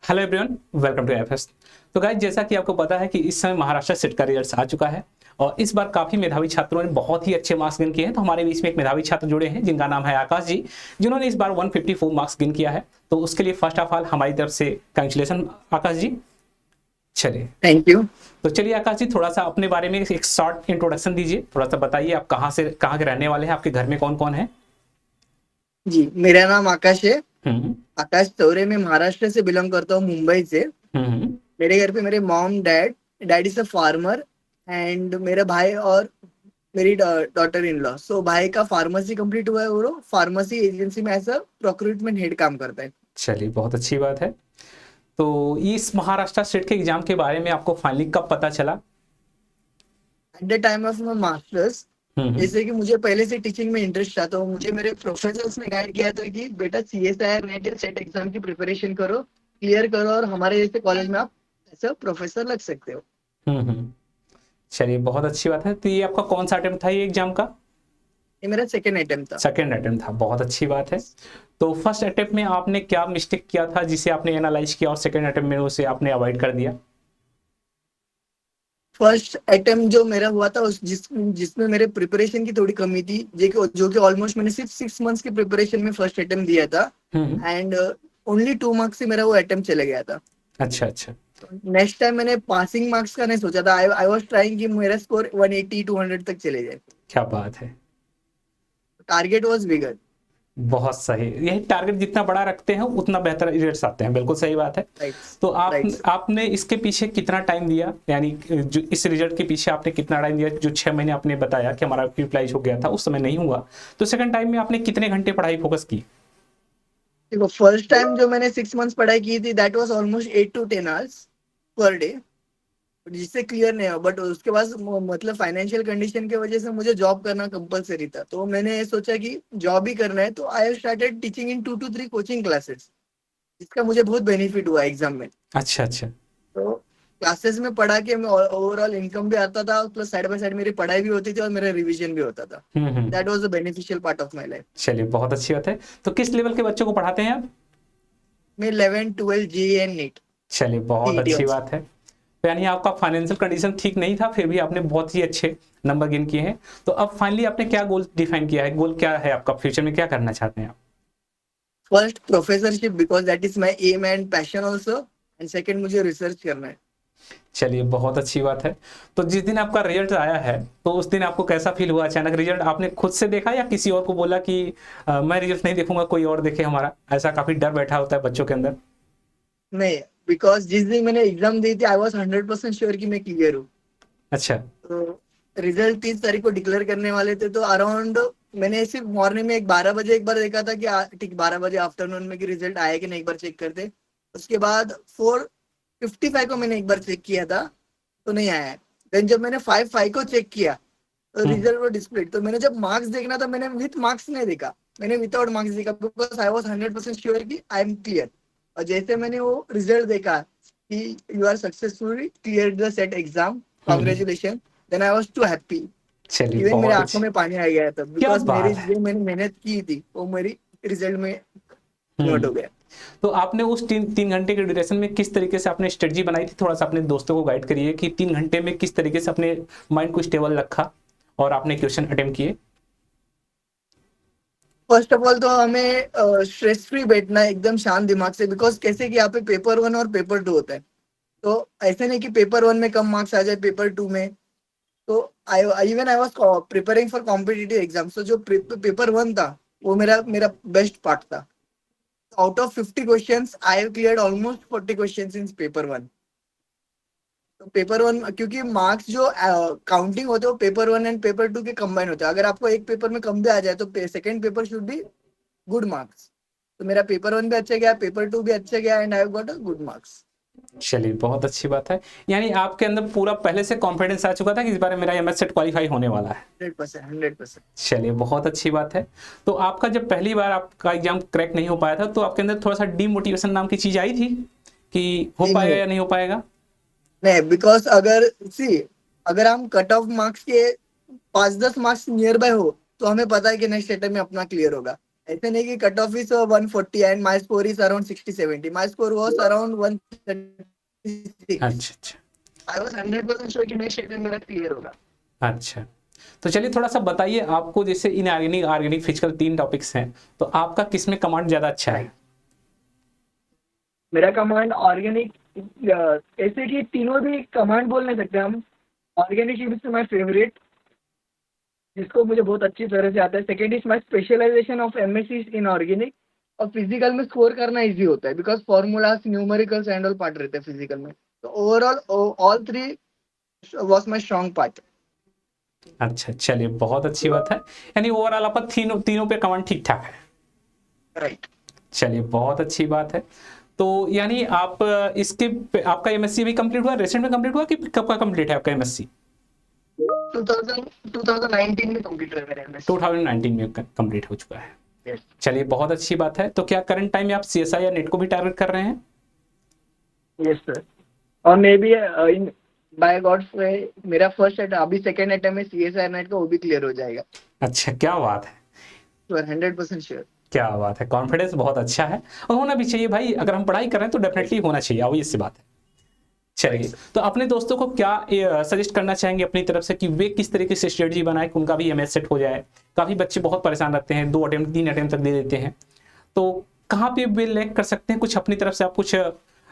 Hello everyone, welcome to FS. तो guys, जैसा कि आपको पता है कि इस समय महाराष्ट्र सेट का रिजल्ट आ चुका है और इस बार काफी मेधावी छात्रों ने बहुत ही अच्छे मार्क्स गिन किए हैं। तो हमारे बीच में एक मेधावी छात्र जुड़े हैं जिनका नाम है आकाश जी, जिन्होंने इस बार 154 मार्क्स गिन किया है। तो उसके लिए फर्स्ट ऑफ ऑल हमारी तरफ से कंग्रेचुलेशन आकाश जी। चलिए, थैंक यू। तो चलिए आकाश जी, थोड़ा सा अपने बारे में एक शॉर्ट इंट्रोडक्शन दीजिए। थोड़ा सा बताइए, आप कहाँ के रहने वाले हैं, आपके घर में कौन कौन है। जी, मेरा नाम आकाश है। हम्म। आकाश चौरे में महाराष्ट्र से बिलोंग करता हूँ, मुंबई से। हम्म। मेरे घर पे मेरे mom dad dad is a farmer and मेरा भाई और मेरी डॉटर इन लॉ। सो भाई का फार्मेसी कंप्लीट हुआ है, वो फार्मेसी एजेंसी में एज अ प्रोक्रूटमेंट हेड काम करता है। चलिए, बहुत अच्छी बात है। तो इस महाराष्ट्र स्टेट के एग्जाम के बारे में आपको फाइनली कब पता चला। At the time of my masters, hmm. जैसे कि मुझे पहले से टीचिंग में इंटरेस्ट था, तो मुझे मेरे प्रोफेसर्स ने गाइड किया था कि बेटा CSIR नेट या सेट एग्जाम की प्रिपरेशन करो, क्लियर करो और हमारे जैसे कॉलेज में आप ऐसा प्रोफेसर लग सकते हो। हम्म। चलिए, बहुत अच्छी बात है। तो ये आपका कौन सा अटेम्प्ट था ये एग्जाम का। ये मेरा सेकेंड अटेम्प्ट था। सेकेंड अटेम्प्ट था, बहुत अच्छी बात है। तो फर्स्ट अटेम्प्ट में आपने क्या मिस्टेक किया था जिसे आपने एनालाइज किया और सेकेंड अटेम्प्ट में उसे आपने अवॉइड कर दिया। फर्स्ट अटेम्प्ट जो मेरा हुआ था जिसमें मेरे प्रिपरेशन की थोड़ी कमी थी, जो कि ऑलमोस्ट मैंने सिर्फ 6 मंथ्स की प्रिपरेशन में फर्स्ट अटेम्प्ट दिया था। हम्म। एंड ओनली 2 मार्क्स से मेरा वो अटेम्प्ट चला गया था। अच्छा अच्छा। नेक्स्ट टाइम मैंने पासिंग मार्क्स का नहीं सोचा था। आई वाज ट्राइंग कि मेरा स्कोर 180 200 तक चले जाए। क्या बात है। टारगेट वाज बिगर। बहुत सही, यही टारगेट जितना बड़ा रखते हैं उतना बेहतर रिजल्ट्स आते हैं। बिल्कुल सही बात है। राइट। तो आप राइट। आपने इसके पीछे कितना टाइम दिया, यानी जो इस रिजल्ट के पीछे आपने कितना टाइम दिया। जो 6 महीने आपने बताया कि हमारा यूटिलाइज हो गया था, उस समय नहीं हुआ, तो सेकंड टाइम में आपने कितने घंटे पढ़ाई फोकस की। देखो, फर्स्ट टाइम जो मैंने 6 मंथ्स पढ़ाई की थी, that was almost 8 to 10 hours per day, जिससे क्लियर नहीं हुआ। बट उसके बाद मतलब फाइनेंशियल कंडीशन की वजह से मुझे जॉब करना कंपलसरी था, तो मैंने सोचा कि जॉब ही करना है, तो I started teaching in 2 to 3 coaching classes, जिसका मुझे बहुत बेनिफिट हुआ एग्जाम में। अच्छा अच्छा। तो क्लासेस में पढ़ा के मैं ओवरऑल इनकम भी आता था, प्लस साइड बाय साइड मेरी पढ़ाई भी होती थी और मेरा रिविजन भी होता था। Hmm. That was the beneficial part of my life. चलिए, बहुत अच्छी बात है। तो किस लेवल के बच्चों को पढ़ाते हैं आप। मैं 11 12 जी एंड नीट चलिए, बहुत सीईटी। अच्छी बात है। तो यानी आपका फाइनेंशियल कंडीशन ठीक नहीं था, फिर भी आपने बहुत ही अच्छे नंबर गेन किए हैं। तो अब फाइनली आपने क्या गोल डिफाइन किया है, गोल क्या है आपका, फ्यूचर में क्या करना चाहते हैं आप। First professorship, because that is my aim and passion also. And second, मुझे रिसर्च करना है। चलिए, बहुत अच्छी बात है। तो जिस दिन आपका रिजल्ट आया है, तो उस दिन आपको कैसा फील हुआ। अचानक रिजल्ट आपने खुद से देखा या किसी और को बोला कि मैं रिजल्ट नहीं देखूंगा, कोई और देखे हमारा। ऐसा काफी डर बैठा होता है बच्चों के अंदर। नहीं, बिकॉज जिस दिन मैंने एग्जाम दी थी, आई वॉज 100% श्योर कि मैं क्लियर हूँ। अच्छा। तो रिजल्ट 30 तारीख को डिक्लेयर करने वाले थे, तो अराउंड मैंने सिर्फ मॉर्निंग में 12 बजे एक बार देखा था कि ठीक 12 बजे आफ्टरनून में कि रिजल्ट आया कि नहीं, एक बार चेक करते। उसके बाद 4:55 को मैंने एक बार चेक किया था, तो नहीं आया है। देन जब मैंने 5:05 को चेक किया, तो हम्म। रिजल्ट वो डिस्प्ले। तो मैंने जब मार्क्स देखना था, मैंने विथ मार्क्स नहीं देखा, मैंने विदाउट मार्क्स देखा, बिकॉज आई वॉज 100% श्योर कि आई एम क्लियर। और जैसे मैंने वो रिजल्ट देखा कि you are successfully clear the SET exam, hmm. Congratulation, then I was too happy. चलिए, इवन मेरे बहुत आंखों अच्छी। में पानी आ गया था, क्या बिकॉज मेरी बात है। जो मैंने मेहनत की थी वो मेरी रिजल्ट में नोट हम्म। हो गया। तो आपने उस 3 घंटे के ड्यूरेशन में किस तरीके से आपने स्ट्रेटजी बनाई थी, थोड़ा सा अपने दोस्तों को गाइड करिए कि 3 घंटे में किस तरीके से अपने माइंड को स्टेबल रखा और आपने क्वेश्चन अटेम्प्ट किए। फर्स्ट ऑफ ऑल तो हमें स्ट्रेस फ्री बैठना है, एकदम शांत दिमाग से, बिकॉज कैसे कि यहाँ पे पेपर 1 और पेपर 2 होता है। तो ऐसे नहीं कि पेपर 1 में कम मार्क्स आ जाए, पेपर 2 में। तो I was preparing for competitive exam, तो जो पेपर 1 था, वो मेरा मेरा बेस्ट पार्ट था। Out of 50 questions I have cleared almost 40 questions in paper 1। तो पेपर 1, क्योंकि मार्क्स जो काउंटिंग होते हैं वो पेपर 1 एंड पेपर 2 के कंबाइन होते हैं। अगर आपको एक पेपर में कम भी आ जाए, तो second paper should be good marks. तो मेरा पेपर 1 भी अच्छा गया, पेपर 2 भी अच्छा गया, and I got a good marks. चलिए, बहुत अच्छी बात है। यानी आपके अंदर पूरा पहले से कॉन्फिडेंस आ चुका था कि इस बार मेरा एमएस सेट क्वालिफाई होने वाला है। 100%, 100%। चलिए, बहुत अच्छी बात है। तो आपका जब पहली बार आपका एग्जाम क्रैक नहीं हो पाया था, तो आपके अंदर थोड़ा सा डीमोटिवेशन नाम की चीज आई थी कि हो जी पाएगा नहीं। या नहीं हो पाएगा। नहीं, बिकॉज अगर हम कट ऑफ मार्क्स के 5-10 मार्क्स नियर बाय हो, तो हमें पता है कि नेक्स्ट अटेम्प्ट में अपना क्लियर होगा। ऐसे नहीं कि cut off is 140 and my score is around 60-70. My score was around 136. अच्छा अच्छा आई वाज 100% श्योर कि नेक्स्ट अटेम्प्ट मेरा क्लियर होगा. अच्छा। तो चलिए थोड़ा सा बताइए, आपको जैसे इनऑर्गेनिक, ऑर्गेनिक, फिजिकल 3 टॉपिक्स हैं, तो आपका किसमें कमांड ज़्यादा अच्छा है? मेरा कमांड ऑर्गेनिक, ऐसे कि तीनों भी कमांड बोल नहीं सकते हम. ऑर्गेनिक इज माय फेवरेट, जिसको मुझे बहुत अच्छी तरह से आता है. Second is my specialisation of MSc in organic. और फिजिकल में स्कोर करना इजी होता है because formulas, numericals and all part रहते हैं फिजिकल में. तो overall all three was my strong part. अच्छा, चलिए बहुत अच्छी बात है। यानी ओवरऑल आपका तीनों तीनों पे कमांड ठीक-ठाक है। राइट. चलिए बहुत अच्छी बात है। तो यानी आप आपका एमएससी भी कंप्लीट हुआ, रिसेंट में कंप्लीट हुआ कि कब का कंप्लीट है आपका एमएससी? 2019 में कंप्लीट हुआ मेरा एमएससी. 2019 में कंप्लीट हो चुका है। यस. चलिए बहुत अच्छी बात है। तो क्या करंट टाइम में आप सीएसआई या नेट को भी टारगेट कर रहे हैं? Yes sir. और maybe in by God मेरा फर्स्ट अटेम्प्ट, अभी सेकंड अटेम्प्ट में सीएसआई नेट का वो भी क्लियर हो जाएगा. अच्छा, क्या बात है। Sure, 100% sure. क्या बात है, कॉन्फिडेंस बहुत अच्छा है और होना भी चाहिए भाई। अगर हम पढ़ाई कर रहे हैं तो डेफिनेटली होना चाहिए, ऑब्वियस सी बात है। चलिए, तो अपने दोस्तों को क्या सजेस्ट करना चाहेंगे अपनी तरफ से कि वे किस तरीके से स्ट्रेटजी बनाए कि उनका भी एमएस सेट हो जाए? काफ़ी बच्चे बहुत परेशान रहते हैं, 2 अटेम्प्ट 3 अटेम्प्ट तक दे देते हैं, तो कहाँ पे वे लैग कर सकते हैं? कुछ अपनी तरफ से आप कुछ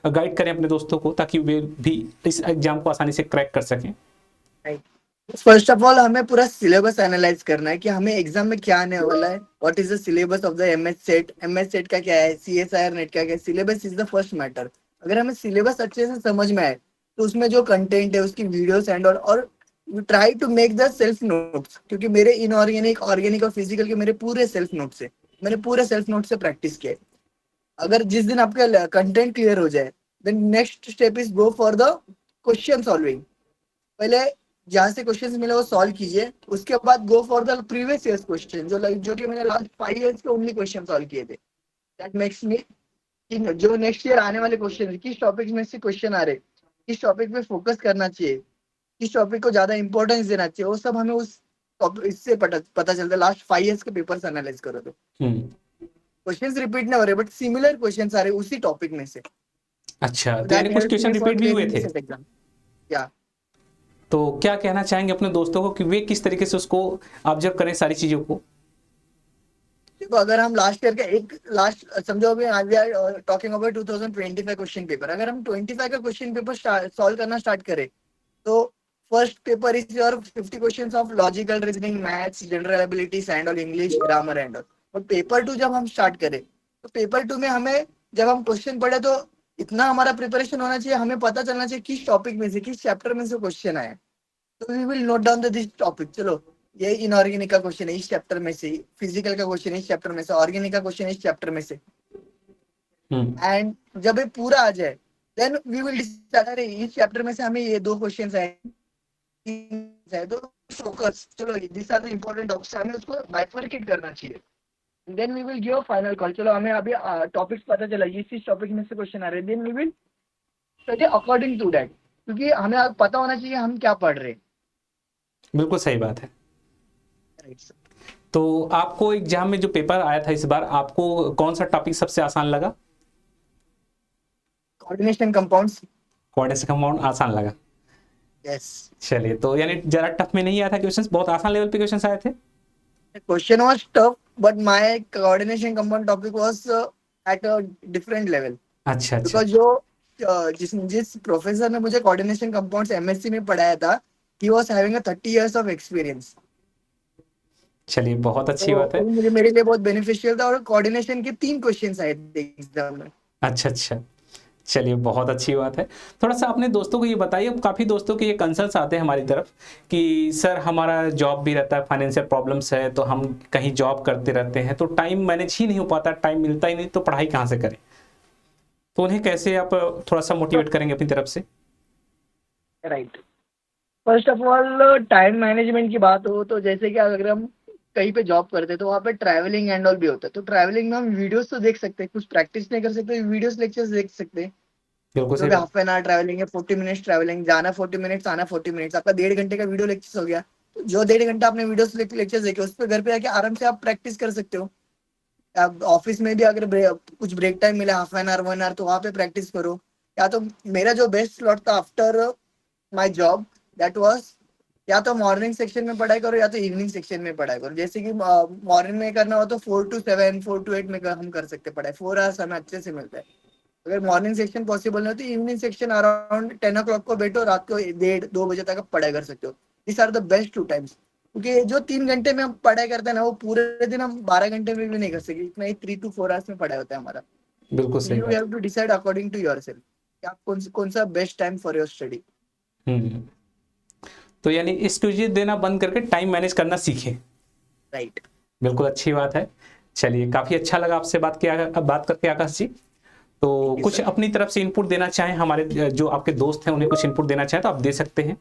गाइड करें अपने दोस्तों को, ताकि वे भी इस एग्जाम को आसानी से क्रैक कर सकें। फर्स्ट ऑफ ऑल हमें पूरा सिलेबस एनालाइज करना है कि हमें एग्जाम में क्या आने वाला है. What is the syllabus of the MS set. MS set का क्या है, सीएसआईआर नेट का क्या है. Syllabus is the first matter. अगर हमें सिलेबस अच्छे से समझ में आए तो उसमें जो कंटेंट है उसकी वीडियोस एंड और try to make the self notes. क्योंकि मेरे इनऑर्गेनिक, ऑर्गेनिक और फिजिकल के मेरे पूरे सेल्फ नोट्स है. मैंने पूरे सेल्फ नोट से प्रैक्टिस किया है. अगर जिस दिन आपका कंटेंट क्लियर हो जाए, then next step is go for the question solving. पहले जहाँ से क्वेश्चन मिले वो सॉल्व कीजिए. उसके बाद गो for the previous years question, जो कि मैंने लास्ट 5 इयर्स के ओनली क्वेश्चन सॉल्व किए थे. दैट मेक्स मी कि जो नेक्स्ट ईयर आने वाले क्वेश्चन है, किस टॉपिक में से क्वेश्चन आ रहे, किस टॉपिक पे फोकस करना चाहिए, किस टॉपिक को ज्यादा इंपॉर्टेंस देना चाहिए, वो सब हमें उस इससे पता चलता है. लास्ट 5 इयर्स के पेपर्स एनालाइज करो तो क्वेश्चंस रिपीट नहीं हो रहे, बट सिमिलर क्वेश्चंस आ रहे उसी टॉपिक में से. अच्छा, तो यानी दैट कुछ helps question me for repeat भी हुए क्लियरिंग थे। This exam. या तो क्या कहना चाहेंगे अपने दोस्तों को कि वे किस तरीके से उसको ऑब्जर्व करें सारी चीज़ों को? देखो, अगर हम लास्ट ईयर का एक लास्ट समझो, अभी we are talking about 2025 question paper. अगर हम 25 का क्वेश्चन पेपर सॉल्व करना स्टार्ट करें तो first paper is your 50 questions of logical reasoning, maths, general abilities and all, English, grammar and all. और पेपर 2 जब हम स्टार्ट करें तो पेपर 2 में हमें जब हम क्वेश्चन पढ़े तो इतना हमारा प्रिपरेशन होना चाहिए, हमें पता चलना चाहिए किस टॉपिक में से, किस चैप्टर में से क्वेश्चन आए. तो we will note down this topic. चलो, ये इनऑर्गेनिक का क्वेश्चन है इस चैप्टर में से, फिजिकल का क्वेश्चन है इस चैप्टर में से, ऑर्गेनिक का क्वेश्चन है इस चैप्टर में से. एंड जब ये पूरा आ जाए देन वी विल डिसाइड, अरे इस चैप्टर में से हमें ये 2 क्वेश्चन आए, तो फोकस, चलो this are the important topics, हमें उसको बाइफरकेट करना चाहिए. Then we will give final call. चलो, हमें अभी टॉपिक्स पता चला, इस टॉपिक में से क्वेश्चन आ रहे हैं, then we will study according to that. क्योंकि हमें पता होना चाहिए हम क्या पढ़ रहे हैं. बिल्कुल सही बात है। राइट. तो आपको एग्जाम में जो पेपर आया था इस बार, आपको कौन सा टॉपिक सबसे आसान लगा? Coordination compounds. कोऑर्डिनेशन कंपाउंड आसान लगा। यस. चलिए, तो यानी जरा टफ में नहीं आया था क्वेश्चंस, बहुत आसान लेवल पे क्वेश्चंस आए थे। Question was tough but my coordination compound topic was at a different level. अच्छा अच्छा। बिकॉज जो जिस प्रोफेसर ने मुझे कोऑर्डिनेशन कंपाउंड्स एमएससी में पढ़ाया था, he was having a 30 years of experience. चलिए बहुत अच्छी तो बात है। वो मुझे मेरे लिए बहुत बेनिफिशियल था. और कोऑर्डिनेशन के 3 क्वेश्चंस आए थे एग्जाम में. अच्छा अच्छा। चलिए बहुत अच्छी बात है। थोड़ा सा अपने दोस्तों को ये बताइए, काफ़ी दोस्तों के ये कंसर्न्स आते हैं हमारी तरफ कि सर हमारा जॉब भी रहता है, फाइनेंशियल प्रॉब्लम्स है, तो हम कहीं जॉब करते रहते हैं तो टाइम मैनेज ही नहीं हो पाता, टाइम मिलता ही नहीं, तो पढ़ाई कहाँ से करें? तो उन्हें कैसे आप थोड़ा सा मोटिवेट करेंगे अपनी तरफ से? Right. First of all, time management की बात हो तो जैसे कि अगर हम कहीं पे जॉब करते हैं तो वहाँ पे ट्रैवलिंग एंड ऑल भी होता है. तो ट्रैवलिंग में हम वीडियोस तो देख सकते हैं, कुछ प्रैक्टिस नहीं कर सकते, वीडियोस लेक्चर्स देख सकते हैं. बिल्कुल जो सही भी बात। हाफ एन आवर ट्रैवलिंग है, 40 मिनट्स ट्रैवलिंग, जाना 40 मिनट्स, आना 40 मिनट्स, आपका 1.5 घंटे का वीडियो लेक्चर हो गया. तो जो 1.5 घंटा आपने वीडियो लेक्चर्स देखे उस पर घर पे आके आराम से आप प्रैक्टिस कर सकते हो. अब ऑफिस में भी अगर कुछ ब्रेक टाइम मिला, हाफ एन आवर 1 आवर, तो वहाँ पे प्रैक्टिस करो। या तो मेरा जो बेस्ट स्लॉट था after my job, that was या तो मॉर्निंग सेक्शन में पढ़ाई करो या तो इवनिंग सेक्शन में पढ़ाई करो। जैसे कि मॉर्निंग में करना हो तो 4 to 7, 4 to 8 में हम कर सकते पढ़ाई, 4 आवर्स हमें अच्छे से मिलता है। अगर मॉर्निंग सेक्शन पॉसिबल नहीं हो तो इवनिंग सेक्शन अराउंड 10 o'clock को बैठो, रात को 1:30-2 बजे तक आप पढ़ाई कर सकते हो। This are the best 2 times, क्योंकि जो 3 घंटे में हम पढ़ाई करते हैं ना, वो पूरे दिन हम 12 घंटे में भी नहीं कर सकते। इतना ही 3 to 4 आवर्स में पढ़ाई होता है हमारा। बिल्कुल सही यू बात। Have to decide according to yourself कि आप कौन सा best time for your study. Hmm. तो यानी एक्सक्यूज देना बंद करके टाइम मैनेज करना सीखें। राइट। बिल्कुल अच्छी बात है। चलिए, काफी अच्छा लगा आपसे बात करके आकाश जी। तो थैंक यू कुछ सर। अपनी तरफ से इनपुट देना चाहें, हमारे जो आपके दोस्त हैं उन्हें कुछ इनपुट देना चाहें तो आप दे सकते हैं।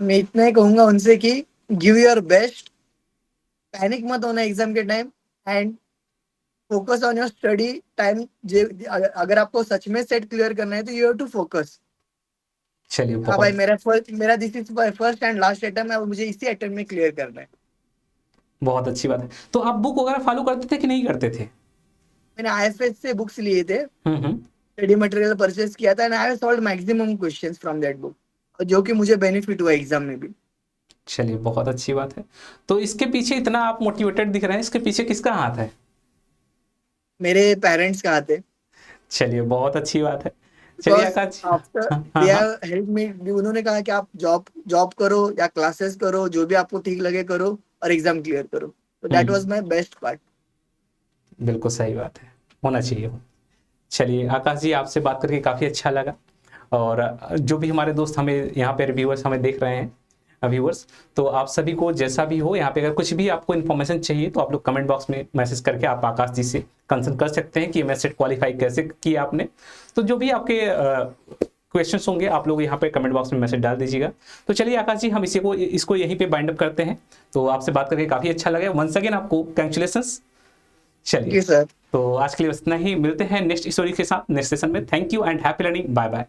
मैं इतना ही कहूंगा उनसे कि गिव योर बेस्ट, पैनिक मत होना एग्जाम के time, and focus on your study time. अगर आपको सच में सेट क्लियर करना है तो यू हैव टू फोकस। चलिए, हाँ भाई, बहुत मेरा this is first and last attempt है, मुझे इसी अटेम्प्ट में क्लियर करना है। बहुत अच्छी बात है। तो आप बुक वगैरह फॉलो करते थे कि नहीं करते थे? मैंने आईएफएस से बुक्स लिए थे, हम्म। स्टडी मटेरियल परचेज किया था, and I have solved maximum questions from that book, जो कि मुझे बेनिफिट हुआ एग्जाम में भी। चलिए, बहुत अच्छी बात है। तो इसके पीछे इतना आप मोटिवेटेड दिख रहे हैं, इसके पीछे किसका हाथ है? मेरे पेरेंट्स का हाथ है, चलिए, बहुत अच्छी बात है। चलिए बिकॉज आकाश। आफ्टर हाँ हाँ दे हाँ। Have help me. उन्होंने कहा कि आप जॉब जॉब करो या क्लासेस करो, जो भी आपको ठीक लगे करो, और एग्जाम क्लियर करो। तो that was hmm. My best part. बिल्कुल सही बात है, होना चाहिए। चलिए आकाश जी, आपसे बात करके काफ़ी अच्छा लगा। और जो भी हमारे दोस्त हमें यहाँ पे रिव्यूअर्स हमें देख रहे हैं, व्यूअर्स, तो आप सभी को जैसा भी हो, यहाँ पे अगर कुछ भी आपको इन्फॉर्मेशन चाहिए तो आप लोग कमेंट बॉक्स में मैसेज करके आप आकाश जी से कंसल्ट कर सकते हैं कि एमएस सेट क्वालिफाई कैसे किया आपने। तो जो भी आपके क्वेश्चंस होंगे आप लोग यहाँ पे कमेंट बॉक्स में मैसेज डाल दीजिएगा। तो चलिए आकाश जी, हम इसको यहीं पे बाइंड अप करते हैं। तो आपसे बात करके काफ़ी अच्छा लगा। वंस अगेन आपको कंग्रेचुलेशंस। थैंक चलिए, यू सर। तो आज के लिए बस इतना ही। मिलते हैं नेक्स्ट स्टोरी के साथ नेक्स्ट सेशन में। Thank you and happy learning. Bye bye.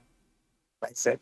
Bye sir.